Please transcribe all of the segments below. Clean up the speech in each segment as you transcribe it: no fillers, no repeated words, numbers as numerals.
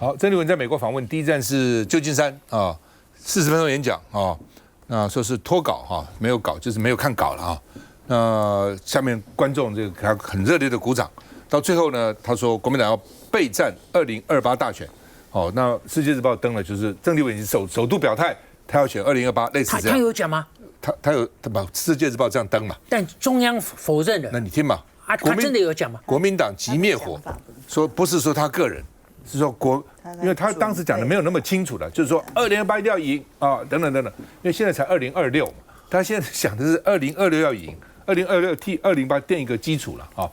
好，郑丽文在美国访问，第一站是旧金山啊，40分钟演讲啊，那说是脱稿哈，没有稿就是没有看稿了啊。那下面观众这个给他很热烈的鼓掌。到最后呢，他说国民党要备战2028大选。哦，那《世界日报》登了，就是郑丽文已经首度表态，他要选2028，类似这样。他有讲吗？他把《世界日报》这样登嘛？但中央否认了。那你听嘛。啊，他真的有讲吗？国民党急灭火，说不是说他个人。是说因为他当时讲的没有那么清楚的，就是说2028一定要赢啊，等等等等。因为现在才2026嘛，他现在想的是2026要赢，2026替2028垫一个基础了啊。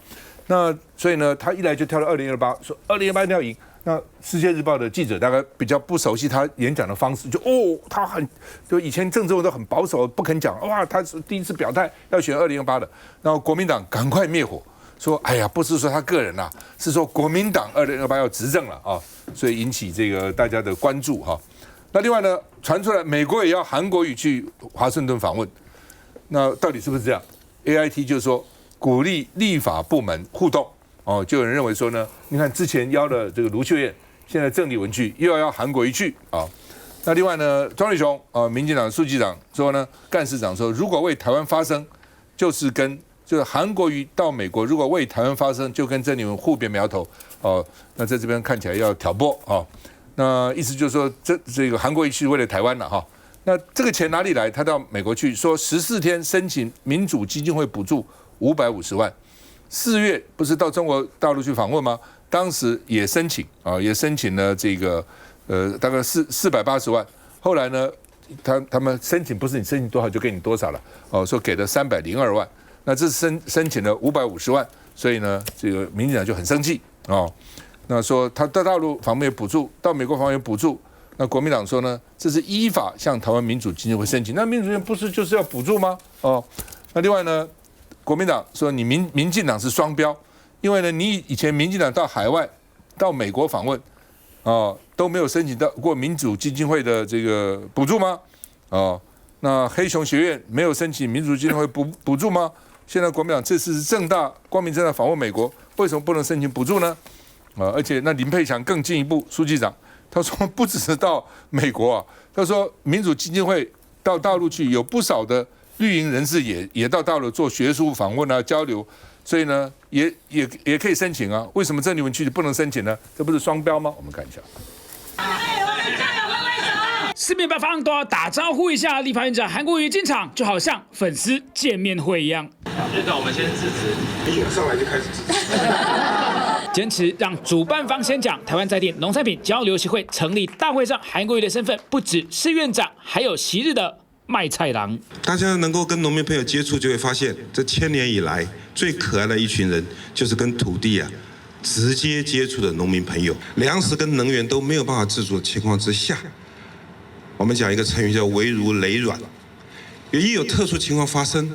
那所以呢，他一来就跳到2028，说2028一定要赢。那《世界日报》的记者大概比较不熟悉他演讲的方式，他就以前政治都很保守，不肯讲。哇，他是第一次表态要选2028的，然后国民党赶快灭火。说，哎呀，不是说他个人啦，是说国民党2028要执政了啊，所以引起这个大家的关注哈。那另外呢，传出来美国也要韩国瑜去华盛顿访问，那到底是不是这样 ？AIT 就是说鼓励立法部门互动哦，就有人认为说呢，你看之前邀了这个卢秀燕，现在郑丽文去，又要邀韩国瑜去啊。那另外呢，庄瑞雄民进党书记长说呢，干事长说，如果为台湾发声，就是韩国瑜到美国，如果为台湾发声，就跟郑丽文互别苗头哦。那在这边看起来要挑拨哦。那意思就是说，这个韩国瑜是为了台湾了哈。那这个钱哪里来？他到美国去，说14天申请民主基金会补助550万。4月不是到中国大陆去访问吗？当时也申请也申请了这个大概480万。后来呢，他们申请不是你申请多少就给你多少了哦，说给了302万。那这申请了550万，所以呢，这个民进党就很生气哦。那说他到大陆访问有补助，到美国访问有补助。那国民党说呢，这是依法向台湾民主基金会申请。那民主基金会不是就是要补助吗？哦，那另外呢，国民党说你民进党是双标，因为呢，你以前民进党到海外、到美国访问，都没有申请到过民主基金会的这个补助吗？哦，那黑熊学院没有申请民主基金会补助吗？现在国民党这次是光明正大访问美国，为什么不能申请补助呢？而且那林佩强更进一步，书记长他说不只是到美国啊，他说民主基金会到大陆去，有不少的绿营人士也到大陆做学术访问啊交流，所以呢也可以申请啊。为什么郑丽文去不能申请呢？这不是双标吗？我们看一下。四面八方都要打招呼一下，立法院长韩国瑜进场，就好像粉丝见面会一样。院长，我们先致辞。你上来就开始致辞。坚持让主办方先讲。台湾在地农产品交流协会成立大会上，韩国瑜的身份不只是院长，还有昔日的卖菜郎。大家能够跟农民朋友接触，就会发现这1000年以来最可爱的一群人，就是跟土地直接接触的农民朋友。粮食跟能源都没有办法自主的情况之下，我们讲一个成语叫危如累卵，一有特殊情况发生，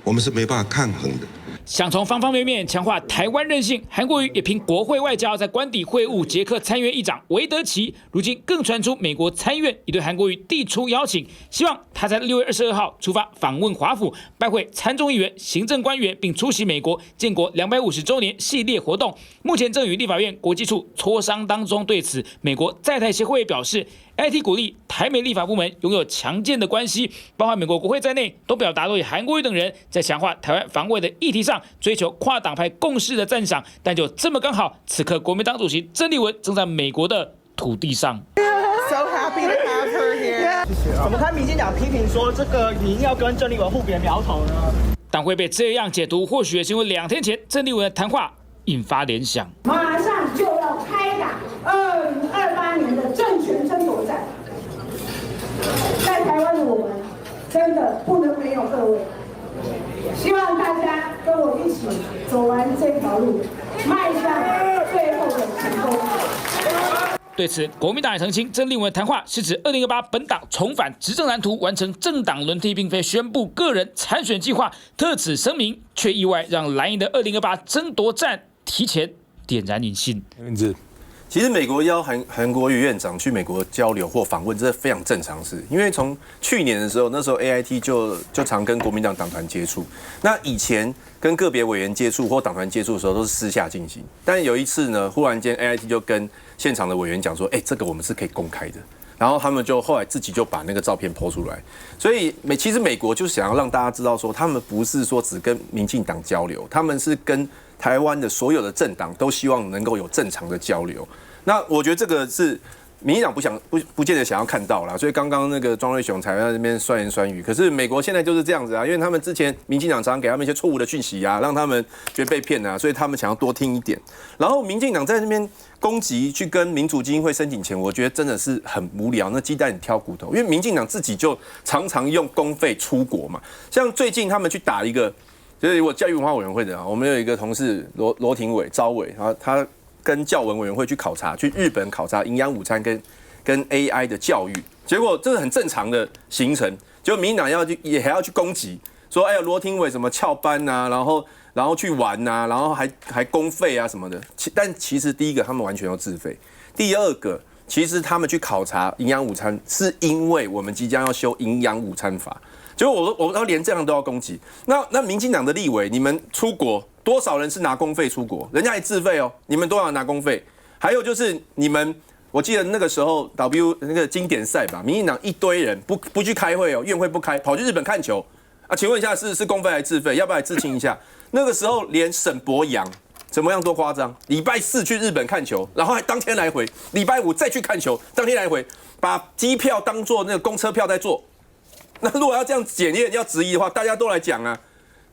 我们是没办法抗衡的。想从方方面面强化台湾韧性，韩国瑜也凭国会外交在官邸会晤捷克参议院议长韦德奇。如今更传出美国参议院已对韩国瑜递出邀请，希望他在6月22号出发访问华府，拜会参众议员、行政官员，并出席美国建国250周年系列活动。目前正与立法院国际处磋商当中。对此，美国在台协会表示，IT 鼓励台美立法部门拥有强健的关系，包括美国国会在内，都表达对韩国瑜等人在强化台湾防卫的议题上追求跨党派共识的赞赏。但就这么刚好，此刻国民党主席郑丽文正在美国的土地上。So happy to have her here. 怎么看民进党批评说这个你要跟郑丽文互别苗头呢？但会被这样解读，或许也是因为2天前郑丽文的谈话引发联想。马上就要开打2028年的政权争夺战，在台湾的我们真的不能没有各位。希望大家跟我一起走完这条路，迈向最后的成功。对此，国民党也澄清，郑丽文的谈话是指2028本党重返执政蓝图，完成政党轮替，并非宣布个人参选计划。特此声明，却意外让蓝营的2028争夺战提前点燃引信。因此，其实美国邀韩国瑜院长去美国交流或访问，这是非常正常的事。因为从去年的时候，那时候 AIT 就常跟国民党党团接触。那以前跟个别委员接触或党团接触的时候，都是私下进行。但有一次呢，忽然间 AIT 就跟现场的委员讲说：“这个我们是可以公开的。”然后他们就后来自己就把那个照片抛出来。所以其实美国就想要让大家知道说，他们不是说只跟民进党交流，他们是跟台湾的所有的政党都希望能够有正常的交流。那我觉得这个是民进党不见得想要看到啦，所以刚刚那个庄瑞雄才在那边酸言酸语。可是美国现在就是这样子啊，因为他们之前民进党常常给他们一些错误的讯息啊，让他们觉得被骗啊，所以他们想要多听一点。然后民进党在那边攻击去跟民主基金会申请钱，我觉得真的是很无聊，那鸡蛋里挑骨头。因为民进党自己就常常用公费出国嘛，像最近他们去打一个，就是我教育文化委员会的啊，我们有一个同事罗廷伟招伟，然后他跟教文委员会去考察，去日本考察营养午餐跟 AI 的教育，结果这是很正常的行程，结果民进党也还要去攻击，说罗廷伟什么翘班啊，然后去玩啊，然后还公费啊什么的。但其实第一个他们完全要自费，第二个其实他们去考察营养午餐是因为我们即将要修营养午餐法，结果我连这样都要攻击。那民进党的立委，你们出国多少人是拿公费出国？人家也自费哦，你们多少人拿公费？还有就是你们，我记得那个时候 那个经典赛吧，民进党一堆人不去开会哦，院会不开，跑去日本看球啊？请问一下是公费还是自费？要不要来自清一下？那个时候连沈伯洋怎么样多夸张？礼拜4去日本看球，然后还当天来回，礼拜5再去看球，当天来回，把机票当作那个公车票在坐。那如果要这样检验、要质疑的话，大家都来讲啊。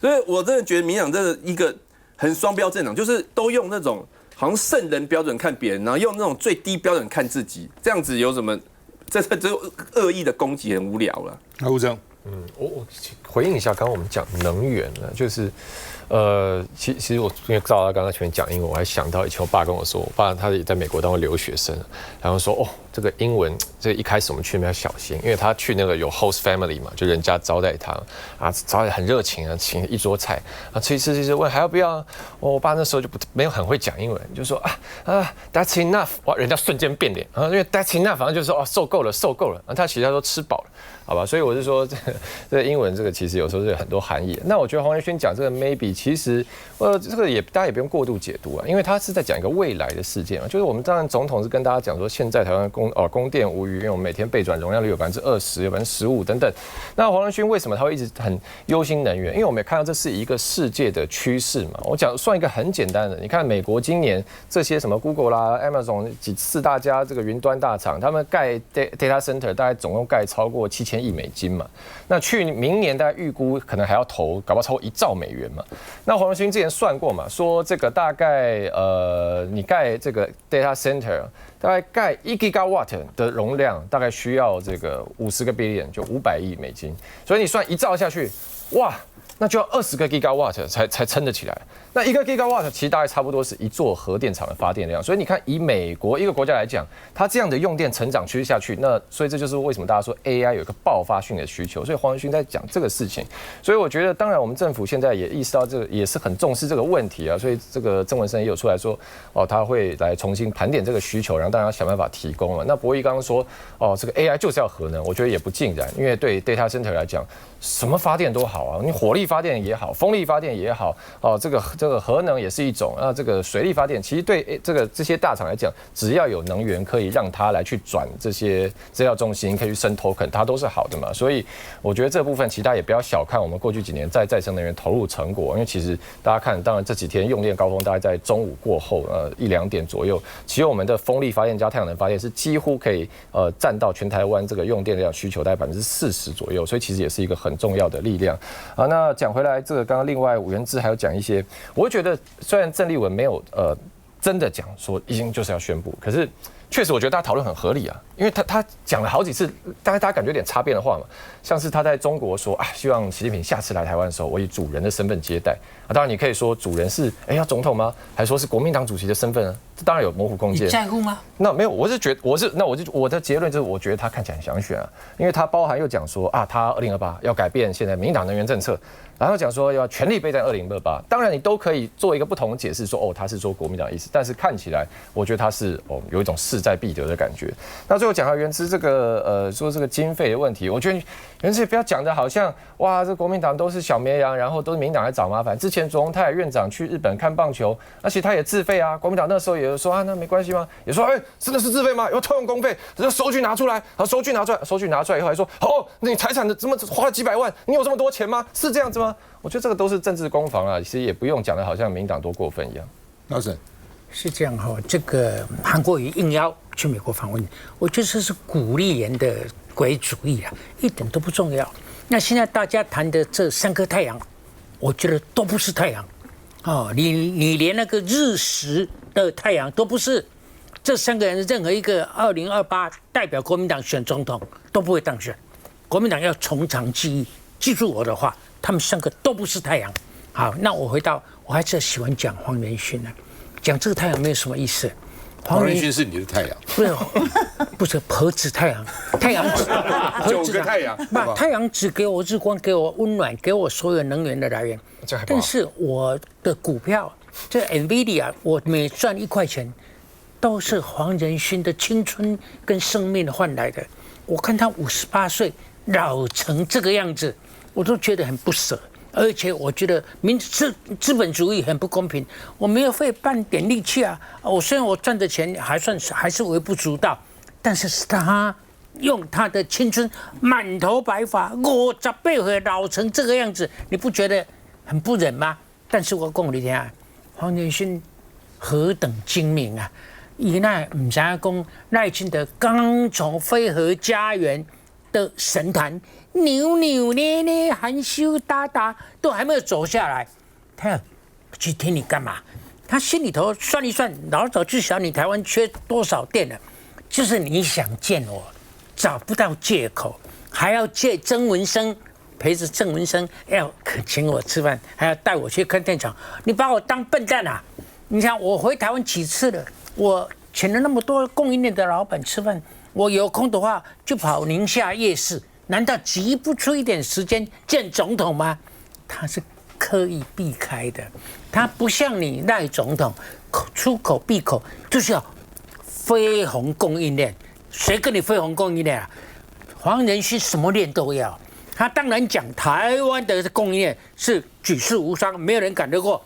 所以我真的觉得民进党这一个很双标政党，就是都用那种好像圣人标准看别人，然后用那种最低标准看自己，这样子有什么？这恶意的攻击很无聊了。吴征，我回应一下，刚刚我们讲能源呢，就是。其实我因为照他刚刚前面讲英文，我还想到以前我爸跟我说，我爸他也在美国当过留学生，然后说这个英文这一开始我们去那边要小心，因为他去那个有 host family 嘛，就人家招待他啊，招待很热情啊，请一桌菜啊，吃一吃问还要不要？我爸那时候就没有很会讲英文，就说that's enough， 哇，人家瞬间变脸啊，因为 that's enough 好像就是说受够了，啊，他其实他说吃饱了，好吧，所以我是说这个英文这个其实有时候是有很多含义。那我觉得黄仁勋讲这个 maybe。其实，这个大家也不用过度解读啊，因为他是在讲一个未来的事件啊。就是我们当然总统是跟大家讲说，现在台湾供电无虞，因为我们每天备转容量率有20%、有15%等等。那黄仁勋为什么他会一直很忧心能源？因为我们也看到这是一个世界的趋势嘛。我算一个很简单的，你看美国今年这些什么 Google 啦、Amazon 4大家这个云端大厂，他们盖 data center 大概总共盖超过7000亿美金嘛。那明年大概预估可能还要投，搞不好超过1兆美元嘛。那黄仁勋之前算过嘛，说这个大概你盖这个 data center 大概盖1 gigawatt 的容量，大概需要这个50个 billion， 就500亿美金。所以你算1兆下去，哇，那就要20个 gigawatt 才撑得起来。那1个 gigawatt 其实大概差不多是一座核电厂的发电量。所以你看，以美国一个国家来讲，它这样的用电成长趋势下去，那所以这就是为什么大家说 AI 有一个爆发性的需求。所以黄仁勋在讲这个事情。所以我觉得，当然我们政府现在也意识到这个，也是很重视这个问题啊。所以这个曾文生也有出来说，他会来重新盘点这个需求，然后当然要想办法提供了。那伯义刚刚说，这个 AI 就是要核能，我觉得也不尽然，因为对 data center 来讲，什么发电都好啊，你火力发电也好，风力发电也好，这个核能也是一种，这个水力发电，其实对这些大厂来讲，只要有能源可以让它来去转这些资料中心，可以去生 token， 它都是好的嘛。所以我觉得这部分其实大家也不要小看我们过去几年在再生能源投入成果，因为其实大家看，当然这几天用电高峰大概在中午过后1、2点左右，其实我们的风力发电加太阳能发电是几乎可以占到全台湾这个用电量需求大概40%左右，所以其实也是一个很重要的力量啊。那讲回来，这个刚刚另外伍元智还有讲一些，我会觉得虽然郑丽文没有真的讲说已经就是要宣布，可是确实我觉得大家讨论很合理啊，因为他讲了好几次，大家感觉有点擦边的话嘛，像是他在中国说啊，希望习近平下次来台湾的时候，我以主人的身份接待啊。当然你可以说主人是要总统吗？还说是国民党主席的身份呢？这当然有模糊空间。你在乎吗？那没有，我的结论就是，我觉得他看起来很想选啊，因为他包含又讲说啊，他2028要改变现在民进党能源政策，然后讲说要全力备战2028。当然你都可以做一个不同的解释，说他是说国民党的意思，但是看起来我觉得他是有一种势在必得的感觉。那最后讲到元之这个说这个经费的问题，我觉得元之也不要讲的好像哇，这国民党都是小绵羊，然后都是民进党来找麻烦。之前左荣泰院长去日本看棒球，而且他也自费啊，国民党那时候也说啊，那没关系吗？也说真的是自费吗？有偷用公费，这收据拿出来，收据拿出来以后还说你财产的怎么花了几百万？你有这么多钱吗？是这样子吗？我觉得这个都是政治攻防啊，其实也不用讲的好像民进党多过分一样。老沈是这样哈，这个韩国瑜应邀去美国访问，我觉得这是鼓励人的鬼主意啊，一点都不重要。那现在大家谈的这3颗太阳，我觉得都不是太阳哦，你连那个日食的太阳都不是。这3个人任何一个2028代表国民党选总统都不会当选，国民党要从长计议，记住我的话，他们3个都不是太阳。好，那我还是喜欢讲黄仁勋呢，讲这个太阳没有什么意思。黄仁勋是你的太阳，不是核子太阳，太阳只9个太阳，太阳只给我日光，给我温暖，给我所有能源的来源。但是我的股票，这 NVIDIA 我每赚1块钱，都是黄仁勋的青春跟生命换来的。我看他58岁老成这个样子，我都觉得很不舍。而且我觉得资本主义很不公平，我没有费半点力气啊！虽然我赚的钱还是微不足道，但是他用他的青春满头白发，58岁老成这个样子，你不觉得很不忍吗？但是我讲你听啊，黄仁勋何等精明啊！伊那唔知影讲赖清德刚从飞鹤家园的神坛扭扭捏捏、含羞答答，都还没有走下来，他要去听你干嘛？他心里头算一算，老早就晓得你台湾缺多少电了，就是你想见我，找不到借口，还要借曾文生陪着郑文生要请我吃饭，还要带我去看电厂，你把我当笨蛋啊！你看我回台湾几次了，我请了那么多供应链的老板吃饭，我有空的话就跑宁夏夜市，难道挤不出一点时间见总统吗？他是刻意避开的，他不像你赖总统出口闭口就是要飞鸿供应链，谁跟你飞鸿供应链啊？黄仁勋什么链都要。他当然讲台湾的供应链是举世无双，没有人赶得过。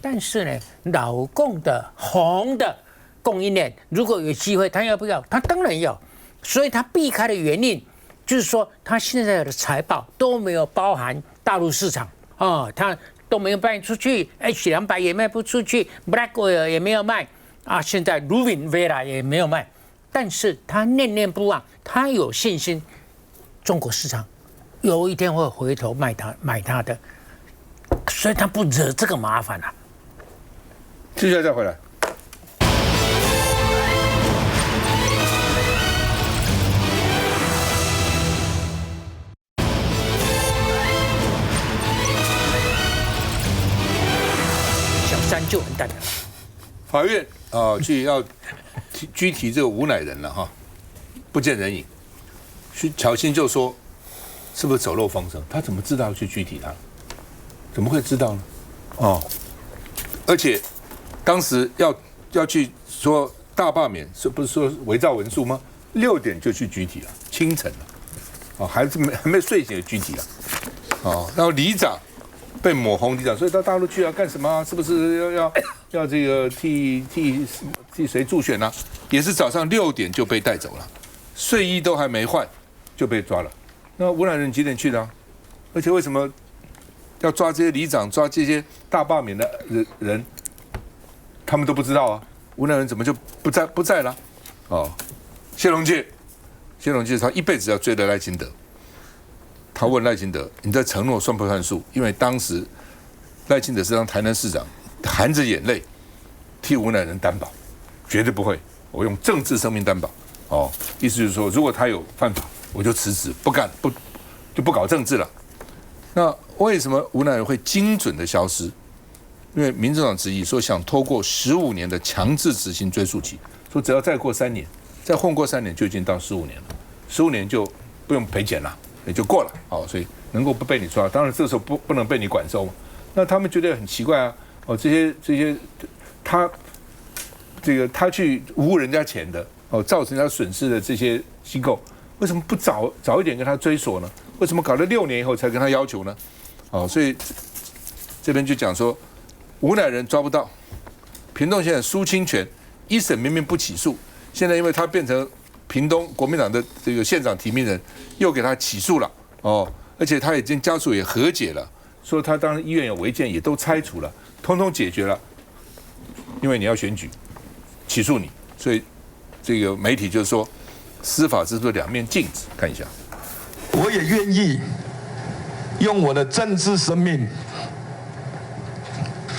但是呢，老共的红的供应链，如果有机会，他要不要？他当然要。所以他避开的原因，就是说他现在的财报都没有包含大陆市场啊，他都没有卖出去 ，H200也卖不出去 ，Black Oil 也没有卖啊，现在 Rubin Vera 也没有卖。但是他念念不忘，他有信心，中国市场有一天会回头买它的，所以他不惹这个麻烦啊。接下来再回来。小三就完蛋了。法院去要拘提这个吴乃仁了哈，不见人影。巧芯就说，是不是走漏风声？他怎么知道要去拘提他？怎么会知道呢？而且当时要去说大罢免，是不是说伪造文书吗？6点就去拘提了，清晨了，还没睡醒就拘提了，然后里长被抹红里长，所以到大陆去要干什么啊？是不是要这个替谁助选啊？也是早上6点就被带走了，睡衣都还没换就被抓了。那吴乃仁几点去的？而且为什么要抓这些里长、抓这些大罢免的人？他们都不知道啊。吴乃仁怎么就不在了？谢龙介他一辈子要追的赖清德。他问赖清德：“你的承诺算不算数？”因为当时赖清德是当台南市长，含着眼泪替吴乃仁担保，绝对不会我用政治生命担保。哦，意思就是说，如果他有犯法，我就辞职，就不搞政治了。那为什么吴乃仁会精准的消失？因为民众党质疑说想透过15年的强制执行追诉期，说只要再过3年，再混过3年就已经到15年了，15年就不用赔钱了，也就过了。哦，所以能够不被你抓，当然这个时候不能被你管收嘛。那他们觉得很奇怪啊，哦，这些他去污人家钱的，哦，造成人家损失的这些机构，为什么不早一点跟他追索呢？为什么搞了6年以后才跟他要求呢？哦，所以这边就讲说，吴乃仁抓不到，屏东县长苏清泉一审明明不起诉，现在因为他变成屏东国民党的这个县长提名人，又给他起诉了。哦，而且他已经家属也和解了，说他当然医院有违建也都拆除了，通通解决了，因为你要选举，起诉你，所以这个媒体就是说，司法是不是两面镜子？看一下。我也愿意用我的政治生命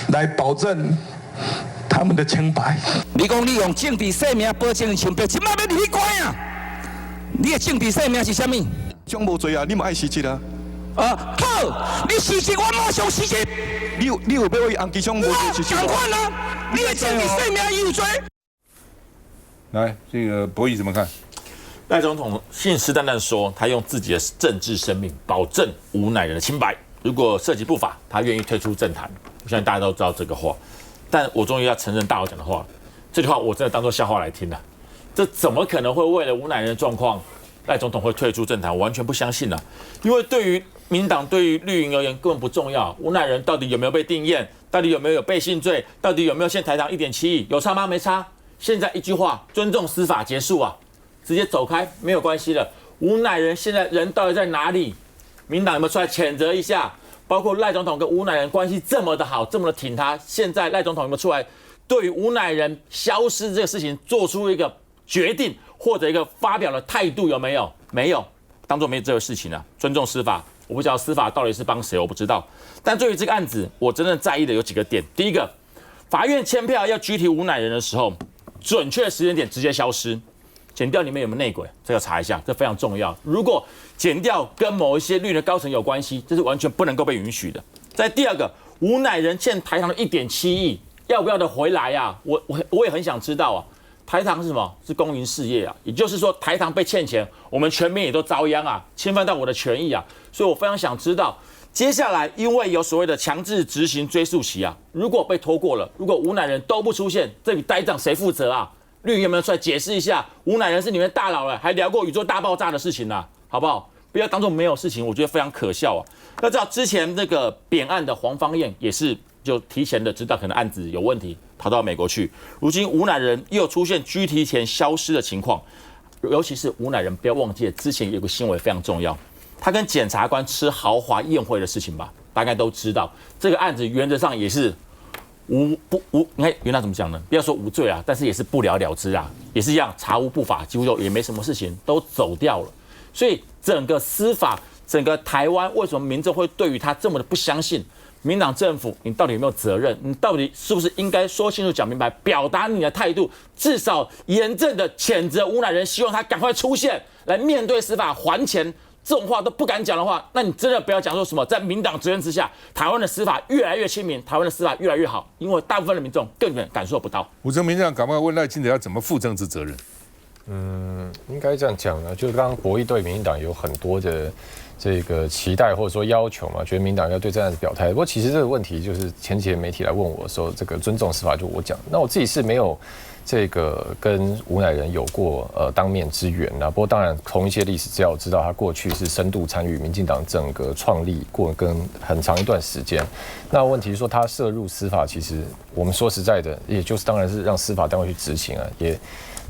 来保证他们的清白。你讲你用政治生命保证清白，即摆要你去关啊！你的政治生命是啥物？种无罪啊，你嘛爱辞职啊？好，你辞职，我马上辞职。你有要为洪基昌无罪辞职？赶快啊！你的政治生命有罪。来，这个博弈怎么看？赖总统信誓旦旦说，他用自己的政治生命保证吴乃仁的清白。如果涉及不法，他愿意退出政坛。我相信大家都知道这个话，但我终于要承认大佬讲的话，这句话我真的当作笑话来听了。这怎么可能会为了吴乃仁的状况，赖总统会退出政坛？我完全不相信了，因为对于民进党、对于绿营而言根本不重要。吴乃仁到底有没有被定验？到底有没有背信罪？到底有没有欠台糖1.7亿？有差吗？没差。现在一句话，尊重司法，结束啊！直接走开，没有关系了。吴乃仁现在人到底在哪里？民党有没有出来谴责一下？包括赖总统跟吴乃仁关系这么的好，这么的挺他，现在赖总统有没有出来对于吴乃仁消失这个事情做出一个决定或者一个发表的态度？有没有？没有，当作没有这个事情啊。尊重司法，我不知道司法到底是帮谁，我不知道。但对于这个案子，我真正在意的有几个点。第一个，法院签票要拘提吴乃仁的时候，准确的时间点直接消失。检调里面有没有内鬼？这个查一下，这非常重要。如果检调跟某一些绿的高层有关系，这是完全不能够被允许的。再第二个，吴乃仁欠台糖的1.7亿，要不要的回来啊？我也很想知道啊。台糖是什么？是公营事业啊，也就是说台糖被欠钱，我们全民也都遭殃啊，侵犯到我的权益啊，所以我非常想知道，接下来因为有所谓的强制执行追诉期啊，如果被拖过了，如果吴乃仁都不出现，这笔呆账谁负责啊？绿营有没有出来解释一下？吴乃仁是你们大佬了，还聊过宇宙大爆炸的事情呢，好不好？不要当作没有事情，我觉得非常可笑啊。要知道之前那个扁案的黄芳燕也是就提前的知道可能案子有问题，逃到美国去。如今吴乃仁又出现拘提前消失的情况，尤其是吴乃仁，不要忘记之前有个新闻非常重要，他跟检察官吃豪华宴会的事情吧，大概都知道。这个案子原则上也是你看原来怎么讲呢？不要说无罪啊，但是也是不了了之啊，也是一样查无不法，几乎就也没什么事情，都走掉了。所以整个司法，整个台湾为什么民众会对于他这么的不相信？民党政府，你到底有没有责任？你到底是不是应该说清楚、讲明白，表达你的态度，至少严正的谴责吴乃仁，希望他赶快出现，来面对司法还钱。这种话都不敢讲的话，那你真的不要讲说什么在民党执政之下，台湾的司法越来越亲民，台湾的司法越来越好，因为大部分的民众根本感受不到。吴征民这样赶快问赖清德要怎么负政治责任？应该这样讲呢，就是刚刚博弈对民进党有很多的这个期待或者说要求嘛，觉得民党要对这案子表态。不过其实这个问题就是前几天媒体来问我的时候，这个尊重司法就我讲，那我自己是没有这个跟吴乃仁有过当面之缘啊。不过当然从一些历史资料知道，他过去是深度参与民进党整个创立过跟很长一段时间。那问题是说他涉入司法，其实我们说实在的，也就是当然是让司法单位去执行啊，也。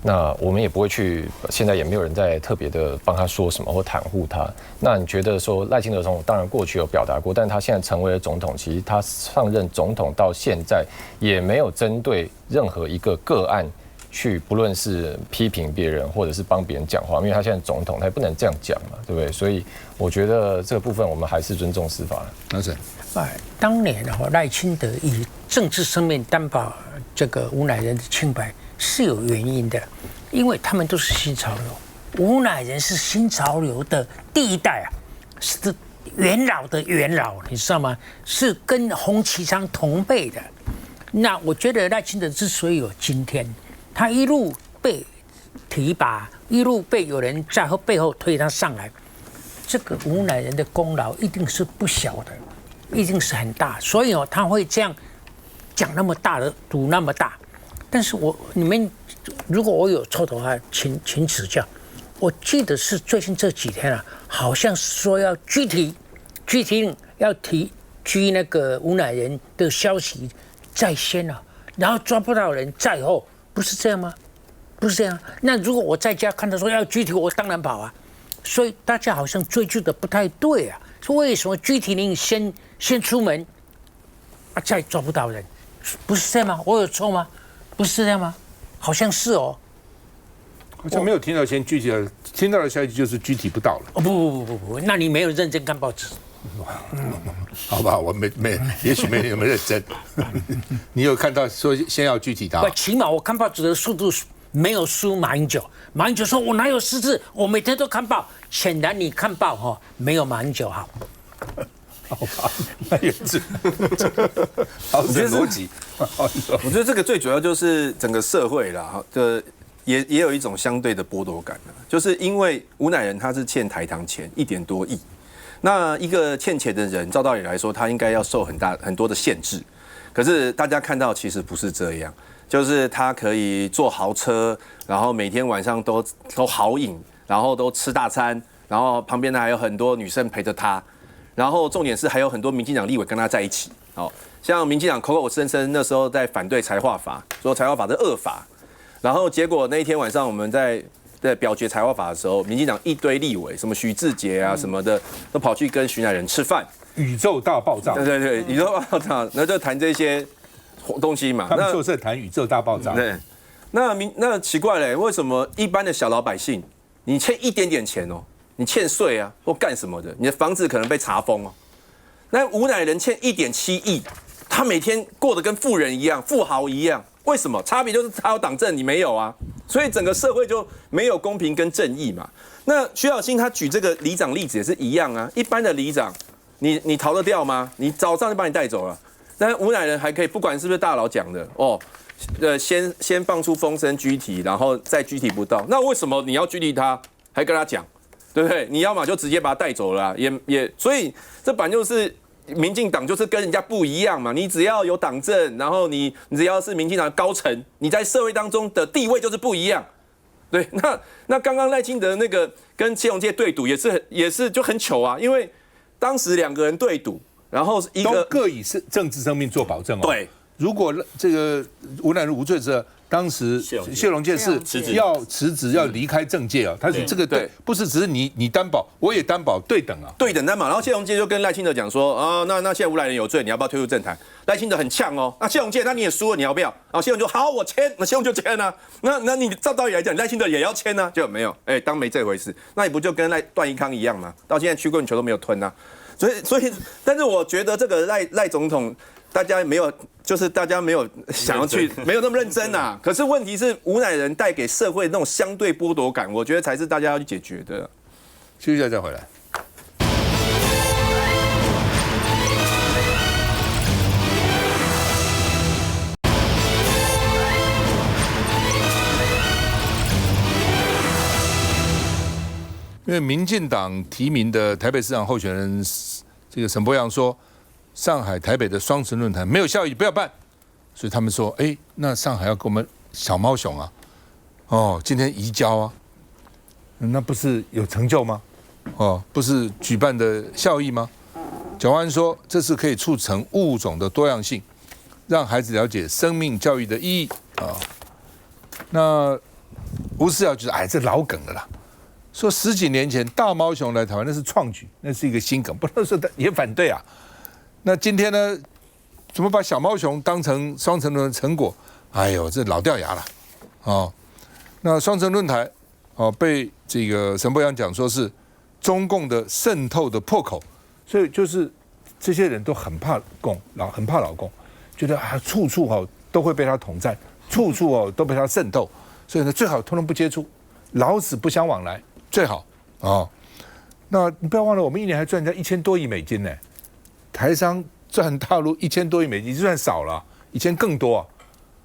那我们也不会去，现在也没有人在特别的帮他说什么或袒护他。那你觉得说赖清德总统当然过去有表达过，但他现在成为了总统，其实他上任总统到现在也没有针对任何一个个案去，不论是批评别人或者是帮别人讲话，因为他现在总统，他也不能这样讲嘛，对不对？所以我觉得这个部分我们还是尊重司法。那是。当年赖清德以政治生命担保这个吴乃仁的清白是有原因的，因为他们都是新潮流。吴乃仁是新潮流的第一代啊，是元老的元老，你知道吗？是跟洪启昌同辈的。那我觉得赖清德之所以有今天，他一路被提拔，一路被有人在背后推他上来，这个吴乃仁的功劳一定是不小的，一定是很大。所以他会这样讲那么大的赌那么大。但是你们如果我有错的话，请指教。我记得是最近这几天啊，好像是说要拘提要拘那个吴乃仁的消息在先啊，然后抓不到人在后，不是这样吗？不是这样。那如果我在家看到说要拘提，我当然跑啊。所以大家好像追究的不太对啊，说为什么拘提令先出门啊，再抓不到人，不是这样吗？我有错吗？不是这样吗？好像是哦。好像没有听到先具体的，听到的消息就是具体不到了。哦不，那你没有认真看报纸。好吧，我没，也许没有认真。你有看到说先要具体的？不，起码我看报纸的速度没有输马英九。马英九说我哪有失智，我每天都看报。显然你看报没有马英九好。好吧，那也是，好这逻辑。我觉得这个最主要就是整个社会啦，也有一种相对的剥夺感，就是因为吴乃仁他是欠台糖钱1点多亿，那一个欠钱的人，照道理来说，他应该要受很多的限制，可是大家看到其实不是这样，就是他可以坐豪车，然后每天晚上都豪饮，然后都吃大餐，然后旁边呢还有很多女生陪着他，然后重点是还有很多民进党立委跟他在一起，像民进党口口声声那时候在反对财划法，说财划法是恶法。然后结果那一天晚上我们在表决财划法的时候，民进党一堆立委，什么许智杰啊什么的，都跑去跟徐乃仁吃饭。宇宙大爆炸。对，宇宙大爆炸，那就谈这些东西嘛。他们说是谈宇宙大爆炸。对，那奇怪嘞，为什么一般的小老百姓，你欠一点点钱你欠税啊或干什么的，你的房子可能被查封那吴乃仁欠1.7亿，他每天过得跟富人一样，富豪一样。为什么？差别就是他有党政，你没有啊，所以整个社会就没有公平跟正义嘛。那徐小新他举这个里长例子也是一样啊，一般的里长，你逃得掉吗？你早上就把你带走了，但吴乃仁还可以，不管是不是大佬讲的先放出风声拘提，然后再拘提不到，那为什么你要拘提他，还跟他讲，对不对？你要嘛就直接把他带走了所以这本来就是。民进党就是跟人家不一样嘛，你只要有党政，然后你只要是民进党高层，你在社会当中的地位就是不一样。对，那刚刚赖清德那个跟谢龙介对赌也是就很糗啊，因为当时2个人对赌，然后一个都各以政治生命做保证对，如果这个吴乃仁无罪者，当时谢龙介是要辞职要离开政界他是这个对，不是只是你担保，我也担保，对等对等担保。然后谢龙介就跟赖清德讲说那现在吴乃仁有罪，你要不要退出政坛？赖清德很呛那谢龙介那你也输了，你要不要？然后谢龙就好，我签，那谢龙就签啊。那你照道理来讲，赖清德也要签啊，就没有，当没这回事。那你不就跟段宜康一样吗？到现在曲棍球都没有吞啊。所以，但是我觉得这个赖总统。大家没有想要去，没有那么认真啊。可是问题是，吴乃仁带给社会那种相对剥夺感，我觉得才是大家要去解决的。休息一下再回来。因为民进党提名的台北市长候选人这个沈伯洋说。上海、台北的双城论坛没有效益，不要办。所以他们说，那上海要给我们小猫熊啊，今天移交啊，那不是有成就吗？不是举办的效益吗？蒋万安说，这是可以促成物种的多样性，让孩子了解生命教育的意义那吴思瑶就是这老梗了啦，说10几年前大猫熊来台湾那是创举，那是一个新梗，不能说也反对啊。那今天呢？怎么把小猫熊当成双城论成果？这老掉牙了那双城论坛被这个沈伯洋讲说是中共的渗透的破口，所以就是这些人都很怕共，很怕老共。觉得啊，处处都会被他统战，处处都被他渗透，所以呢，最好通通不接触，老死不相往来，最好哦。那你不要忘了，我们一年还赚人家1000多亿美金呢，台商赚大陆1000多亿美金就算少了，以前更多啊。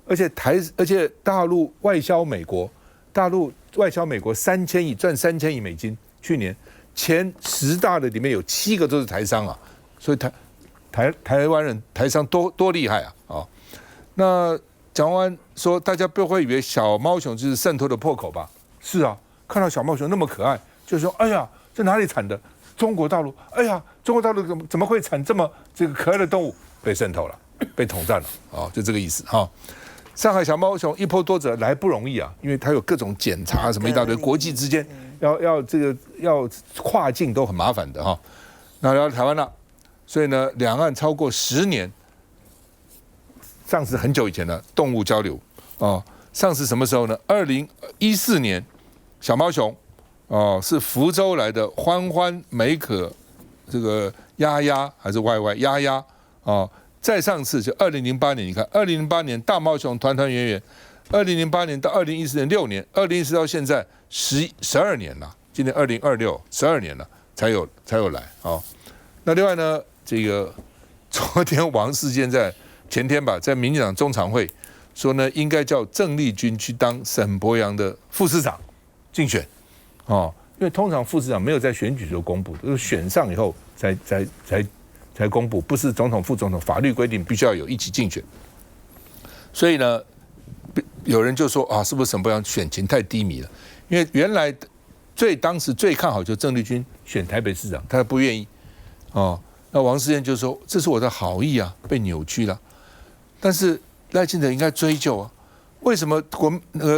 而且大陆外销美国3000亿，赚3000亿美金，去年前10大的里面有7个都是台商啊，所以台湾人台商多厉害啊！哦，那蒋万安说，大家不会以为小猫熊就是渗透的破口吧？是啊，看到小猫熊那么可爱，就说哎呀，这哪里产的？中国大陆，哎呀，中国大陆怎么会产这么这个可爱的动物？被渗透了，被统战了，哦，就这个意思哈。上海小猫熊一波多折来不容易啊，因为它有各种检查什么一大堆，国际之间要跨境都很麻烦的哈。那聊到台湾了，所以呢，两岸超过10年，上次很久以前了，动物交流哦，上次什么时候呢？2014年，小猫熊哦是福州来的欢欢美可，这个丫丫还是 YY 丫丫哦。再上次就2008年，你看2008年大猫熊团团圆圆，2008年到2014年6年，2014到现在12年了，今年2026，12年了才有来哦。那另外呢，这个昨天王世坚在前天吧，在民进党中常会说呢，应该叫郑丽君去当沈伯洋的副市长竞选哦，因为通常副市长没有在选举时候公布，都是选上以后才公布，不是总统、副总统法律规定必须要有一起竞选。所以呢，有人就说啊，是不是沈伯洋选情太低迷了？因为原来当时最看好就郑丽君选台北市长，他不愿意哦。那王世坚就说这是我的好意啊，被扭曲了。但是赖清德应该追究啊，为什么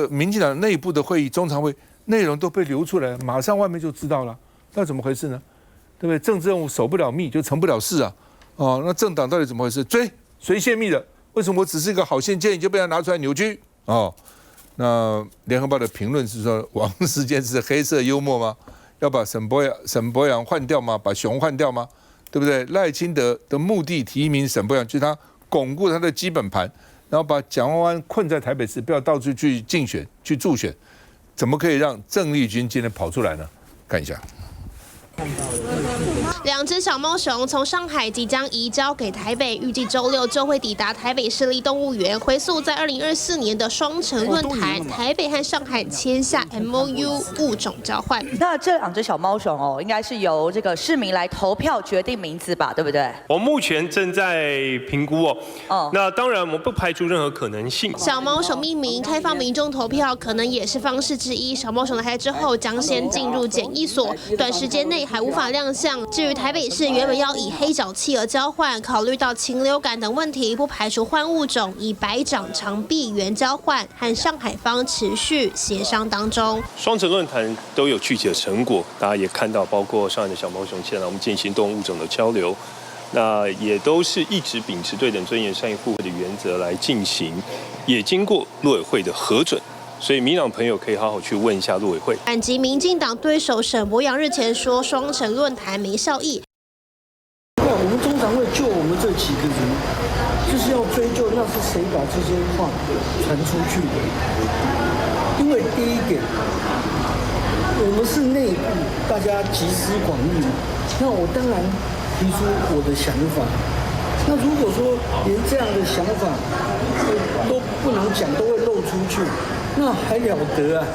民进党内部的会议中常会内容都被流出来，马上外面就知道了，那怎么回事呢？对不对？政治任务守不了密就成不了事啊！哦，那政党到底怎么回事？追谁泄密的？为什么我只是一个好心建议就被他拿出来扭曲？哦，那联合报的评论是说王世坚是黑色幽默吗？要把沈伯洋换掉吗？把熊换掉吗？对不对？赖清德的目的提名沈伯洋，就是他巩固他的基本盘，然后把蒋万安困在台北市，不要到处去竞选、去助选，怎么可以让郑丽君今天跑出来呢？看一下。2只小猫熊从上海即将移交给台北，预计周6就会抵达台北市立动物园。回溯在2024年的双城论坛，台北和上海签下 MOU 物种交换。那这2只小猫熊哦，应该是由这个市民来投票决定名字吧，对不对？我目前正在评估哦。那当然，我不排除任何可能性。小猫熊命名，开放民众投票，可能也是方式之一。小猫熊来台之后，将先进入检疫所，短时间内还无法亮相。至于台北市原本要以黑脚企鹅交换，考虑到禽流感等问题，不排除换物种，以白掌长臂猿交换，和上海方持续协商当中。双城论坛都有具体的成果，大家也看到，包括上海的小猫熊，现在我们进行动物种的交流，那也都是一直秉持对等、尊严、善意互惠的原则来进行，也经过陆委会的核准。所以民党朋友可以好好去问一下陆委会。反击民进党对手沈伯洋日前说双城论坛没效益。我们中常会就我们这几个人，就是要追究那是谁把这些话传出去的。因为第一点，我们是内部大家集思广益，那我当然提出我的想法。那如果说连这样的想法都不能讲，都会漏出去，那还了得啊！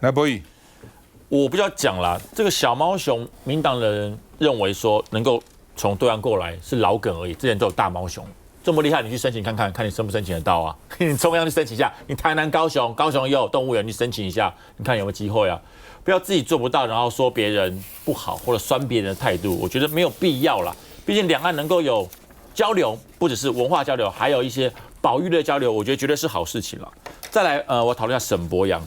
来，博弈，我不要讲啦，这个小猫熊，民党人认为说能够从对岸过来是老梗而已，之前都有大猫熊，这么厉害，你去申请看看，看你申不申请得到啊？你中央去申请一下，你台南、高雄也有动物园，你申请一下，你看有没有机会啊？不要自己做不到，然后说别人不好或者酸别人的态度，我觉得没有必要啦。毕竟两岸能够有交流，不只是文化交流，还有一些保育的交流，我觉得绝对是好事情了。再来，我讨论一下沈伯洋，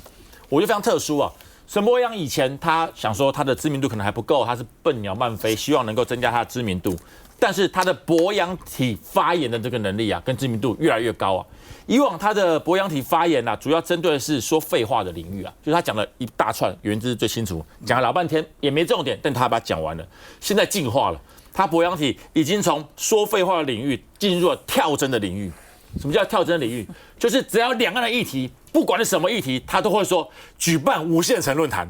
我觉得非常特殊啊。沈伯洋以前他想说他的知名度可能还不够，他是笨鸟慢飞，希望能够增加他的知名度，但是他的伯洋体发言的这个能力啊，跟知名度越来越高啊。以往他的伯洋体发言啊，主要针对的是说废话的领域啊，就是他讲了一大串，原之最清楚，讲了老半天也没重点，但他把它讲完了。现在进化了。他博氧体已经从说废话的领域进入了跳针的领域。什么叫跳针领域？就是只要两岸的议题，不管是什么议题，他都会说举办无限城论坛。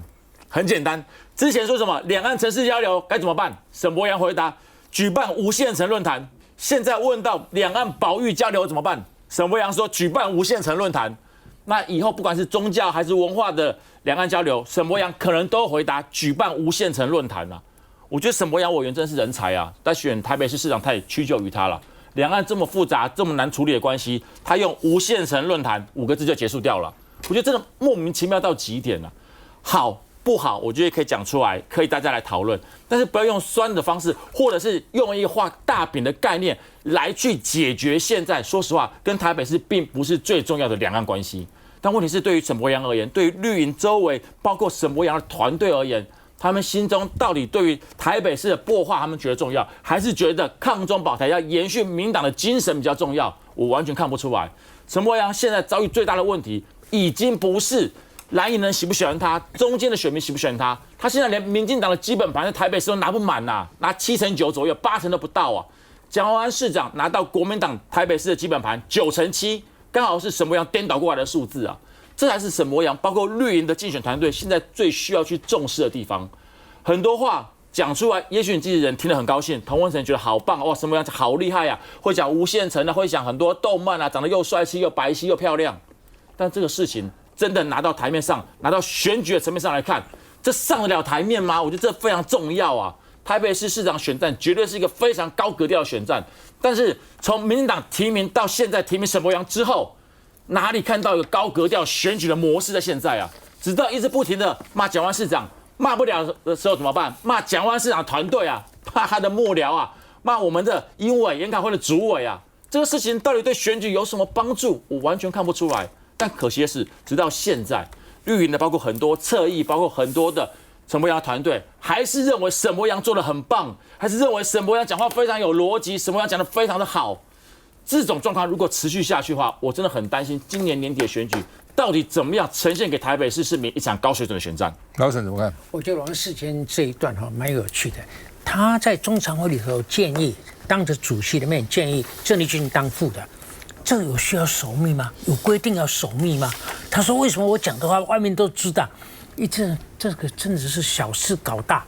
很简单，之前说什么两岸城市交流该怎么办？沈伯洋回答举办无限城论坛。现在问到两岸保育交流怎么办？沈伯洋说举办无限城论坛。那以后不管是宗教还是文化的两岸交流，沈伯洋可能都回答举办无限城论坛啊。我觉得沈伯洋委员真是人才啊！在选台北市市长，他也屈就于他了。两岸这么复杂、这么难处理的关系，他用无限城论坛5个字就结束掉了。我觉得真的莫名其妙到极点了。好不好？我觉得可以讲出来，可以大家来讨论，但是不要用酸的方式，或者是用一个画大饼的概念来去解决现在说实话跟台北市并不是最重要的两岸关系。但问题是，对于沈伯洋而言，对于绿营周围包括沈伯洋的团队而言，他们心中到底对于台北市的擘画，他们觉得重要，还是觉得抗中保台要延续民进党的精神比较重要？我完全看不出来。沈伯洋现在遭遇最大的问题，已经不是蓝营人喜不喜欢他，中间的选民喜不喜欢他，他现在连民进党的基本盘在台北市都拿不满呐，拿7成9左右，8成都不到啊。蒋万安市长拿到国民党台北市的基本盘9成7，刚好是沈伯洋颠倒过来的数字啊。这才是沈伯洋包括绿营的竞选团队现在最需要去重视的地方。很多话讲出来，也许你经纪人听得很高兴，童文成觉得好棒哇，沈伯洋好厉害啊，会讲无限城啊，会讲很多动漫啊，长得又帅气又白皙又漂亮。但这个事情真的拿到台面上，拿到选举的层面上来看，这上得了台面吗？我觉得这非常重要啊。台北市市长选战绝对是一个非常高格调的选战，但是从民进党提名到现在提名沈伯洋之后，哪里看到一个高格调选举的模式在现在啊？直到一直不停的骂蒋万安市长，骂不了的时候怎么办？骂蒋万安市长团队啊，骂他的幕僚啊，骂我们的英委研考会的主委啊，这个事情到底对选举有什么帮助？我完全看不出来。但可惜的是，直到现在，绿营的包括很多侧翼，包括很多的沈伯洋团队，还是认为沈伯洋做得很棒，还是认为沈伯洋讲话非常有逻辑，沈伯洋讲得非常的好。这种状况如果持续下去的话，我真的很担心今年年底的选举到底怎么样呈现给台北市市民一场高水准的选战。老沈怎么看？我觉得王世坚这一段蛮有趣的。他在中常会里头建议，当着主席的面建议郑丽君当副的，这有需要守密吗？有规定要守密吗？他说为什么我讲的话外面都知道？这个真的是小事搞大。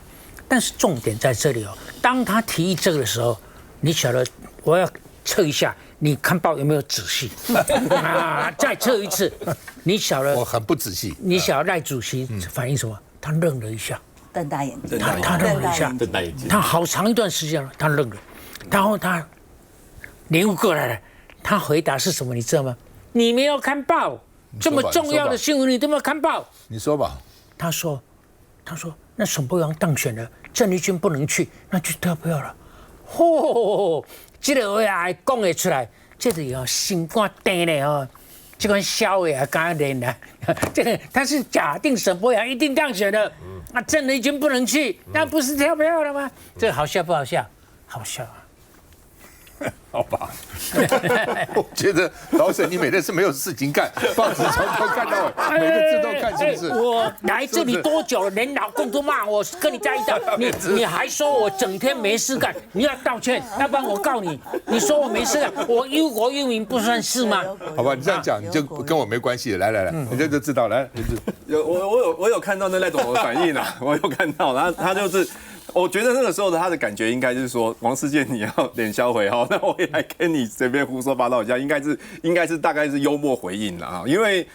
但是重点在这里哦，当他提议这个的时候，你晓得我要测一下。你看报有没有仔细啊？再测一次，你晓得我很不仔细。你晓得赖主席反应什么？他愣了一下，瞪大眼睛。他愣了一下，瞪大眼睛。他好长一段时间了，他愣了，然后他领悟过来了。他回答是什么？你知道吗？你没有看报，这么重要的新闻你都没有看报。你说吧。他说，那沈伯洋当选了，郑丽君不能去，那就投票了。嚯！这个话也讲得出来，这个要心肝定的哦，这款消的也敢练的。这个他是假定沈伯洋一定当选的，那郑丽君不能去，那不是跳票了吗？这个好笑不好笑？好笑啊！好吧，我觉得老沈你每天是没有事情干，报纸从头看到尾，每个字都看，是不是？我来这里多久了，连老公都骂我，跟你在一道，你还说我整天没事干，你要道歉，要不然我告你。你说我没事干，我忧国忧民不算是吗？好吧，你这样讲你就跟我没关系了。来，你这就知道来。我有看到那赖总统的反应啊，我有看到，然后他就是。我觉得那个时候的他的感觉应该就是说，王世坚你要脸销毁哈，那我也来跟你随便胡说八道一下，应该是大概是幽默回应了啊，因为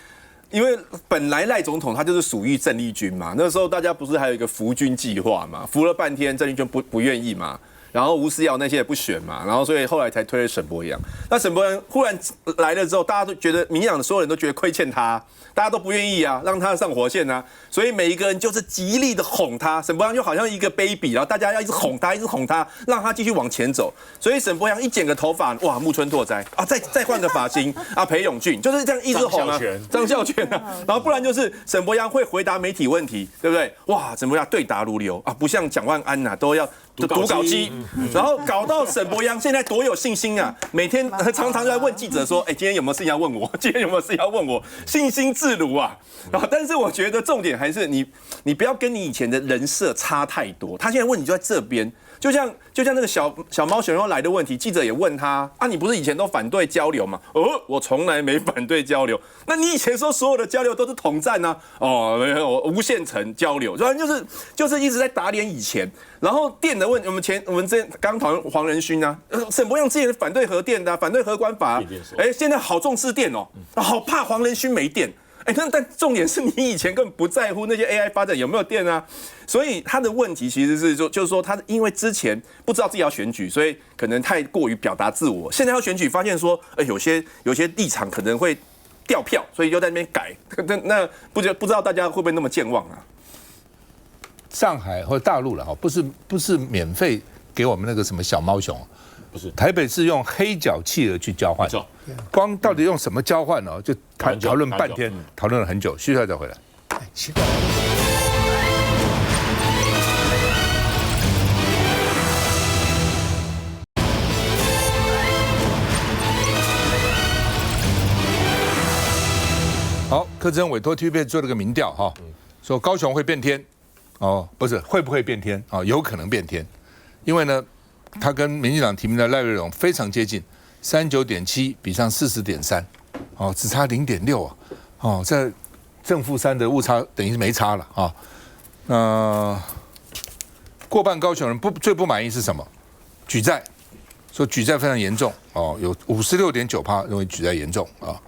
本来赖总统他就是属于郑丽君嘛，那时候大家不是还有一个扶军计划嘛，扶了半天郑丽君不愿意嘛。然后吴思瑶那些也不选嘛，然后所以后来才推了沈伯洋。那沈伯洋忽然来了之后，大家都觉得民进党的所有人都觉得亏欠他，大家都不愿意啊，让他上火线啊，所以每一个人就是极力的哄他。沈伯洋就好像一个 baby， 然后大家要一直哄他，让他继续往前走。所以沈伯洋一剪个头发，哇，木村拓哉啊，再换个发型啊，裴勇俊就是这样一直哄啊，张孝全啊，然后不然就是沈伯洋会回答媒体问题，对不对？哇，沈伯洋对答如流啊，不像蒋万安呐，都要读稿机。然后搞到沈伯洋现在多有信心啊！每天常常在问记者说：“哎，今天有没有事情要问我？今天有没有事情要问我？”信心自如啊！然后，但是我觉得重点还是你不要跟你以前的人设差太多。他现在问题就在这边，就像那个小猫小妞来的问题，记者也问他啊，你不是以前都反对交流吗？我从来没反对交流。那你以前说所有的交流都是统战呢？没有，无限层交流，反正就是一直在打脸以前。然后电的问题，我们之前刚讨论黄仁勋啊，沈伯洋之前反对核电的、反对核管法，现在好重视电哦，好怕黄仁勋没电。但重点是你以前根本不在乎那些 AI 发展有没有电啊，所以他的问题其实是就是说他因为之前不知道自己要选举，所以可能太过于表达自我，现在要选举发现说，有些立场可能会掉票，所以就在那边改。那不知道大家会不会那么健忘啊？上海或大陆了哈，不是免费给我们那个什么小猫熊。不是，台北是用黑脚企鹅去交换，光到底用什么交换呢？就讨论半天，讨论了很久。徐校长回来，奇怪。好，柯志恩委托 TVB 做了个民调哈，说高雄会变天，不是会不会变天有可能变天，因为呢。他跟民进党提名的赖瑞隆非常接近，39.7比上40.3，只差0.6啊，在正负3的误差等于是没差了啊。过半高雄人最不满意是什么？举债，说举债非常严重有56.9%认为举债严重啊。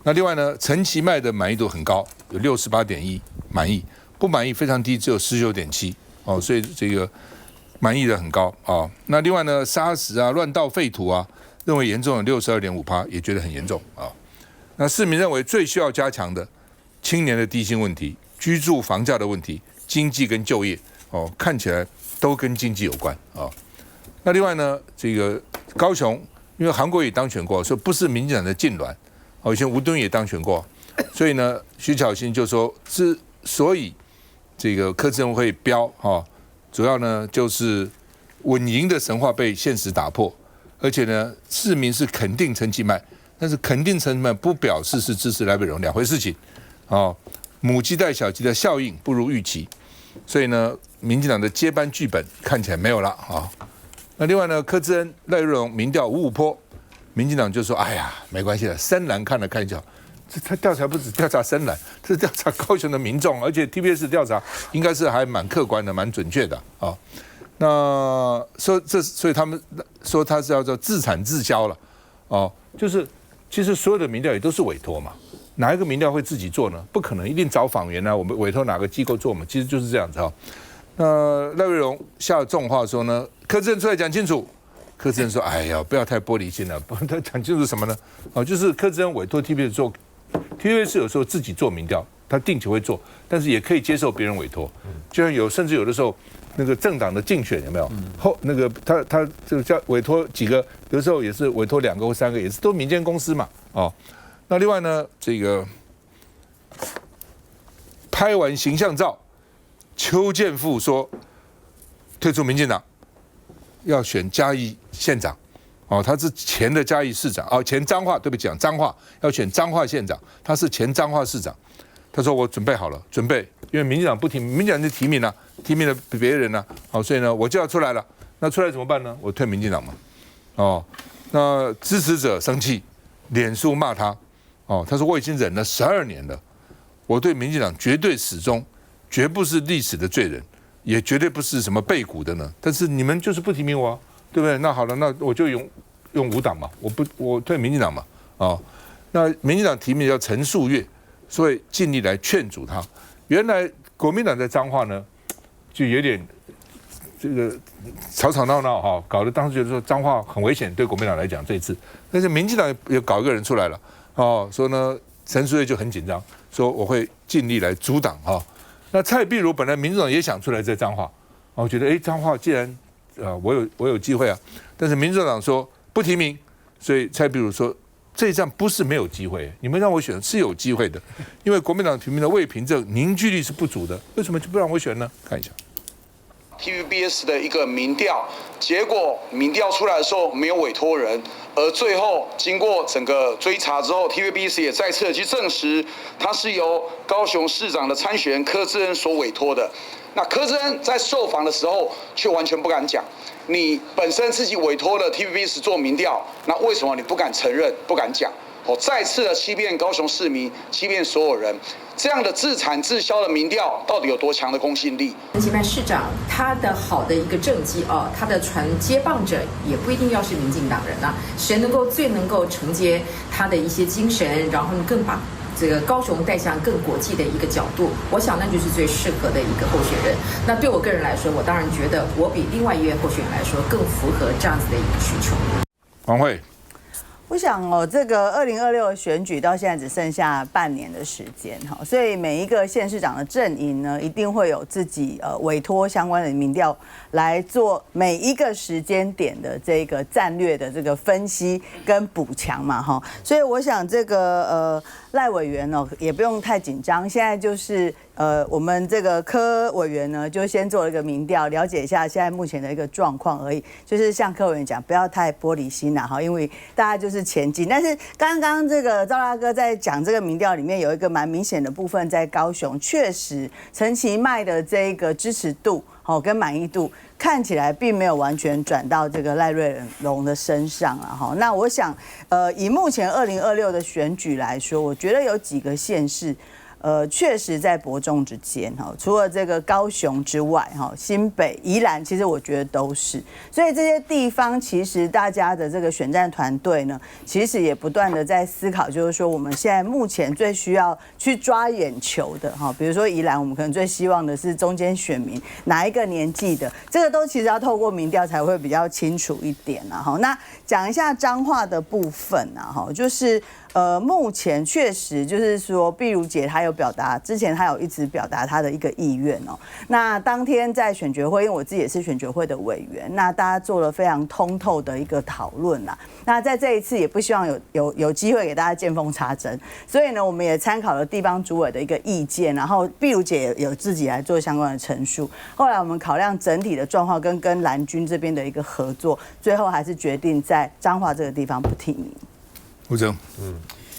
那另外呢，陈其迈的满意度很高，有68.1满意，不满意非常低，只有19.7所以这个。满意的很高那另外呢，砂石啊、乱倒废土啊，认为严重的62.5%，也觉得很严重那市民认为最需要加强的，青年的低薪问题、居住房价的问题、经济跟就业看起来都跟经济有关那另外呢，这个高雄，因为韩国瑜当选过，所以不是民进党的禁脔以前吴敦义也当选过，所以呢，徐巧芯就说所以这个柯志恩会标主要呢就是稳赢的神话被现实打破，而且呢市民是肯定陈其迈，但是肯定陈其迈不表示是支持赖美荣，两回事情母鸡带小鸡的效应不如预期，所以呢民进党的接班剧本看起来没有了那另外呢，柯志恩、赖瑞隆民调五五波，民进党就说哎呀没关系了，深蓝看了看就好。他调查不止调查深蓝，这是调查高雄的民众，而且 TBS 调查应该是还蛮客观的、蛮准确的那所以他们说他是要做自产自销了就是其实所有的民调也都是委托嘛，哪一个民调会自己做呢？不可能，一定找访员我们委托哪个机构做嘛，其实就是这样子那赖瑞隆下了重话说呢，柯志恩出来讲清楚。柯志恩说：“哎呀，不要太玻璃心了。他讲清楚什么呢？就是柯志恩委托 TBS 做。TVB 有时候自己做民调，他定期会做，但是也可以接受别人委托。就像甚至有的时候，那个政党的竞选有没有？那个他这个叫委托几个，有的时候也是委托2个或3个，也是都民间公司嘛。那另外呢，这个拍完形象照，邱建富说退出民进党，要选嘉义县长。他是前的嘉义市长前彰化，对不起，讲彰化要选彰化县长，他是前彰化市长。他说我准备好了，准备，因为民进党不提名，民进党就提名了别人了所以呢我就要出来了。那出来怎么办呢？我退民进党嘛。那支持者生气，脸书骂他。他说我已经忍了12年了，我对民进党绝对始终，绝不是历史的罪人，也绝对不是什么背骨的呢。但是你们就是不提名我对不对？那好了，那我就用无党嘛，我退民进党嘛那民进党提名叫陈树岳，所以尽力来劝阻他。原来国民党在彰化呢，就有点这个吵吵闹闹搞得当时觉得说彰化很危险，对国民党来讲这一次，但是民进党也搞一个人出来了说呢陈树岳就很紧张，说我会尽力来阻挡那蔡壁如本来民进党也想出来在彰化我觉得彰化既然我有机会但是民进党说不提名，所以蔡壁如说这一站不是没有机会，你们让我选是有机会的，因为国民党提名的魏平正凝聚力是不足的，为什么就不让我选呢？看一下。TVBS 的一个民调，结果民调出来的时候没有委托人，而最后经过整个追查之后 ，TVBS 也再次的去证实，它是由高雄市长的参选人柯志恩所委托的。那柯志恩在受访的时候却完全不敢讲，你本身自己委托了 TVBS 做民调，那为什么你不敢承认、不敢讲？再次的欺骗高雄市民，欺骗所有人，这样的自产自销的民调到底有多强的公信力？陈其迈市长他的好的一个政绩他的接棒者也不一定要是民进党人啊，谁最能够承接他的一些精神，然后更把这个高雄带向更国际的一个角度，我想那就是最适合的一个候选人。那对我个人来说，我当然觉得我比另外一位候选人来说更符合这样子的一个需求。王慧。我想这个2026的选举到现在只剩下半年的时间所以每一个县市长的阵营呢，一定会有自己委托相关的民调来做每一个时间点的这个战略的这个分析跟补强嘛所以我想这个赖委员也不用太紧张，现在就是我们这个柯委员呢就先做了一个民调，了解一下现在目前的一个状况而已，就是像柯委员讲，不要太玻璃心啦因为大家就是前进。但是刚刚这个赵大哥在讲这个民调里面有一个蛮明显的部分，在高雄确实陈其迈的这个支持度跟满意度看起来并没有完全转到这个赖瑞隆的身上了那我想以目前2026的选举来说，我觉得有几个县市确实在伯仲之间除了这个高雄之外新北、宜兰其实我觉得都是，所以这些地方其实大家的这个选战团队呢，其实也不断的在思考，就是说我们现在目前最需要去抓眼球的比如说宜兰，我们可能最希望的是中间选民哪一个年纪的，这个都其实要透过民调才会比较清楚一点那讲一下彰化的部分就是目前确实就是说，碧如姐她有表达，之前她有一直表达她的一个意愿那当天在选举会，因为我自己也是选举会的委员，那大家做了非常通透的一个讨论那在这一次也不希望有机会给大家见缝插针，所以呢，我们也参考了地方主委的一个意见，然后碧如姐也有自己来做相关的陈述。后来我们考量整体的状况跟蓝军这边的一个合作，最后还是决定在彰化这个地方不提名。吴峥，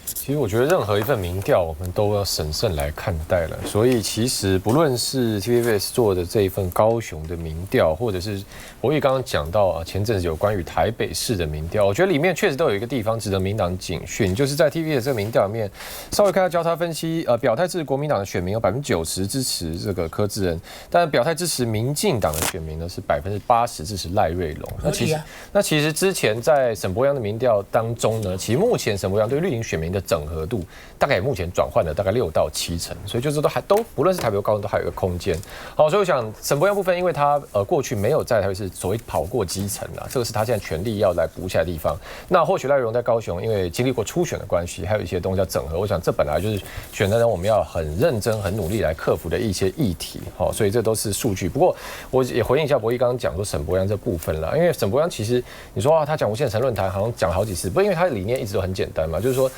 其实我觉得任何一份民调，我们都要审慎来看待了。所以其实不论是 TVBS 做的这一份高雄的民调，或者是博弈刚刚讲到前阵子有关于台北市的民调，我觉得里面确实都有一个地方值得民党警讯，就是在 TVBS 这个民调里面，稍微看到交叉分析，表态支持国民党的选民有90%支持这个柯志恩，但表态支持民进党的选民呢是80%支持赖瑞隆。那其实之前在沈伯洋的民调当中呢，其实目前沈伯洋对绿营选民的整合度大概目前转换了大概6到7成，所以就是都不论是台北或高雄都还有一个空间。好，所以我想沈伯洋部分，因为他过去没有在台北市所谓跑过基层这个是他现在全力要来补起来的地方。那或许赖瑞隆在高雄，因为经历过初选的关系，还有一些东西要整合，我想这本来就是选的人我们要很认真、很努力来克服的一些议题。好，所以这都是数据。不过我也回应一下博弈刚刚讲说沈伯洋这部分啦，因为沈伯洋其实你说他讲无限城论坛好像讲了好几次，不，因为他的理念一直都很简单嘛，就是说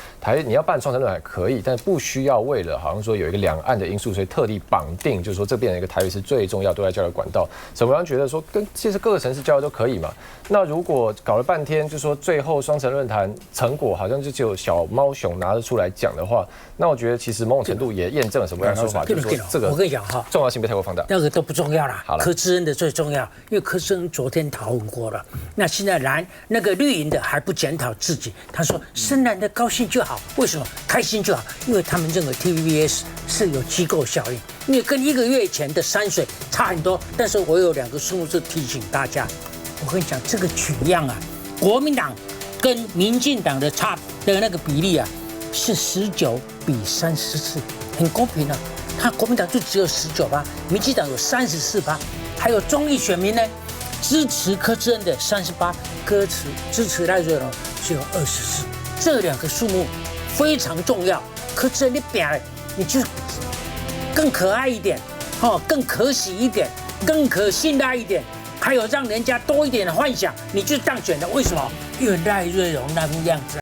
你要办双城论坛可以，但不需要为了好像说有一个两岸的因素，所以特地绑定，就是说这变成一个台北市最重要对外交流管道。沈伯洋觉得说其实各个城市交流都可以嘛。那如果搞了半天，就说最后双城论坛成果好像就只有小猫熊拿得出来讲的话，那我觉得其实某种程度也验证了沈伯洋说法，就是说这个我跟你讲重要性被太过放大，那个都不重要啦。柯志恩的最重要，因为柯志恩昨天讨论过了。那现在那个绿营的还不检讨自己，他说深蓝的高兴就好，为什么开心就好？因为他们认为 TVBS 是有机构效应，因为跟1个月前的山水差很多。但是我有2个数字提醒大家，我跟你讲这个取样国民党跟民进党的那个比例是19比34，很公平他国民党就只有19%，民进党有34%，还有中立选民呢，支持柯志恩的38%，支持赖瑞隆只有24%，这2个数目非常重要。柯志恩你变了，你就更可爱一点，更可喜一点，更可信赖一点，还有让人家多一点的幻想，你就当选了。为什么？因为赖瑞隆那副样子。